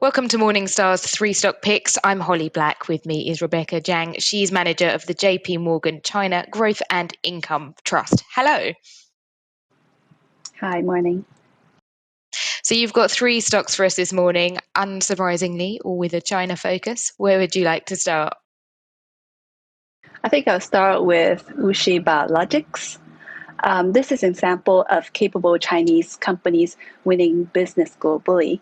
Welcome to Morningstar's Three Stock Picks. I'm Holly Black. With me is Rebecca Jiang. She's manager of the JP Morgan China Growth and Income Trust. Hello. Hi, morning. So you've got three stocks for us this morning, unsurprisingly, all with a China focus. Where would you like to start? I think I'll start with WuXi Biologics. This is an example of capable Chinese companies winning business globally.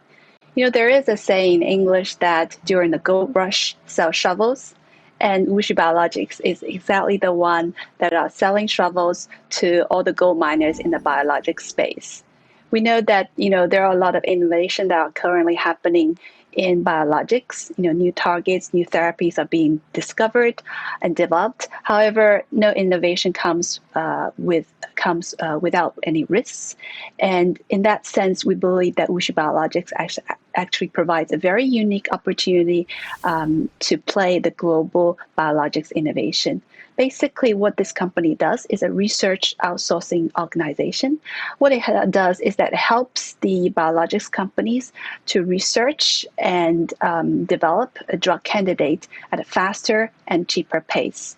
There is a saying in English that during the gold rush, sell shovels. And WuXi Biologics is exactly the one that are selling shovels to all the gold miners in the biologics space. We know that there are a lot of innovation that are currently happening in biologics. New targets, new therapies are being discovered and developed. However, no innovation comes without any risks. And in that sense, we believe that WuXi Biologics actually provides a very unique opportunity to play the global biologics innovation. Basically, what this company does is a research outsourcing organization. What it does is that it helps the biologics companies to research and develop a drug candidate at a faster and cheaper pace.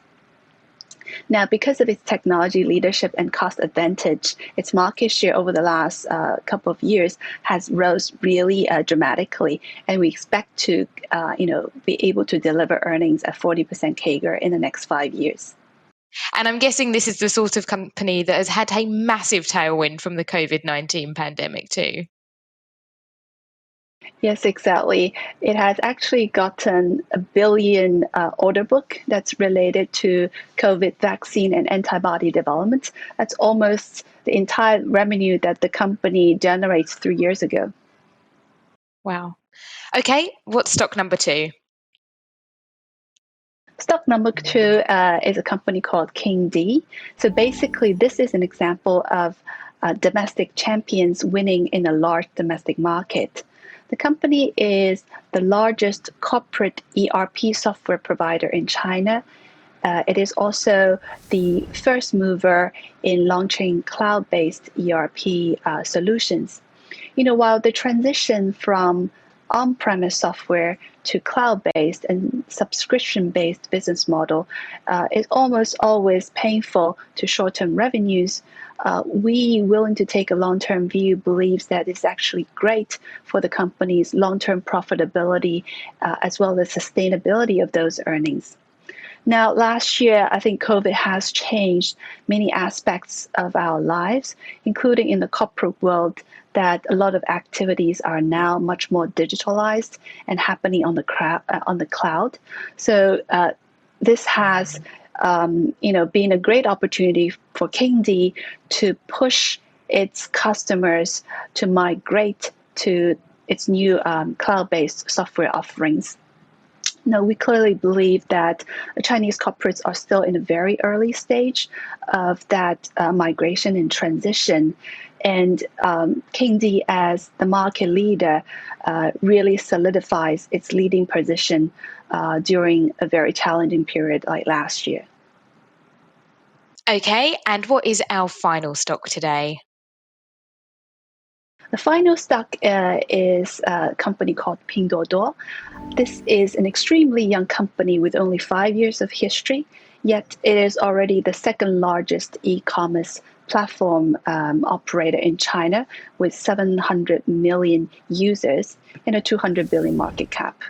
Now, because of its technology leadership and cost advantage, its market share over the last couple of years has rose really dramatically, and we expect to, be able to deliver earnings at 40% CAGR in the next 5 years. And I'm guessing this is the sort of company that has had a massive tailwind from the COVID-19 pandemic too. Yes, exactly. It has actually gotten a billion order book that's related to COVID vaccine and antibody development. That's almost the entire revenue that the company generates 3 years ago. Wow. Okay, what's stock number two? Stock number two is a company called Kingdee. So basically, this is an example of domestic champions winning in a large domestic market. The company is the largest corporate ERP software provider in China. It is also the first mover in launching cloud-based ERP solutions. While the transition from on-premise software to cloud-based and subscription-based business model is almost always painful to short-term revenues, we willing to take a long-term view believes that it's actually great for the company's long-term profitability as well as sustainability of those earnings. Now, last year, I think COVID has changed many aspects of our lives, including in the corporate world, that a lot of activities are now much more digitalized and happening on the cloud. So this has been a great opportunity for Kingdee to push its customers to migrate to its new cloud-based software offerings. Now, we clearly believe that Chinese corporates are still in a very early stage of that migration and transition. And Kingdee, as the market leader, really solidifies its leading position during a very challenging period like last year. Okay, and what is our final stock today? The final stock is a company called Pinduoduo. This is an extremely young company with only 5 years of history, yet it is already the second largest e-commerce platform operator in China with 700 million users and a 200 billion market cap.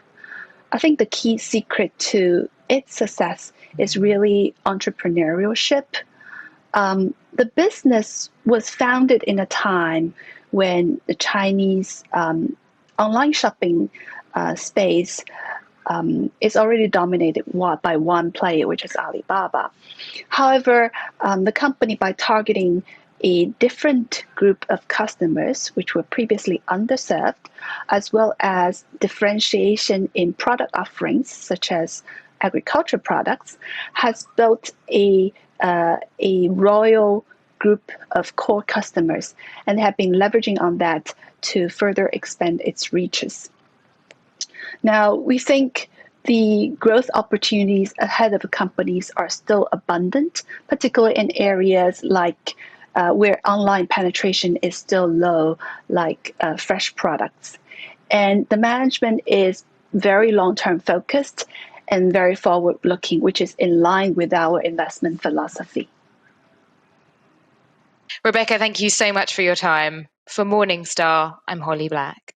I think the key secret to its success is really entrepreneurship. The business was founded in a time when the Chinese online shopping space is already dominated by one player, which is Alibaba. However, the company, by targeting a different group of customers, which were previously underserved, as well as differentiation in product offerings, such as agriculture products, has built a royal group of core customers and have been leveraging on that to further expand its reaches. Now, we think the growth opportunities ahead of the companies are still abundant, particularly in areas like where online penetration is still low, like fresh products. And the management is very long-term focused and very forward-looking, which is in line with our investment philosophy. Rebecca, thank you so much for your time. For Morningstar, I'm Holly Black.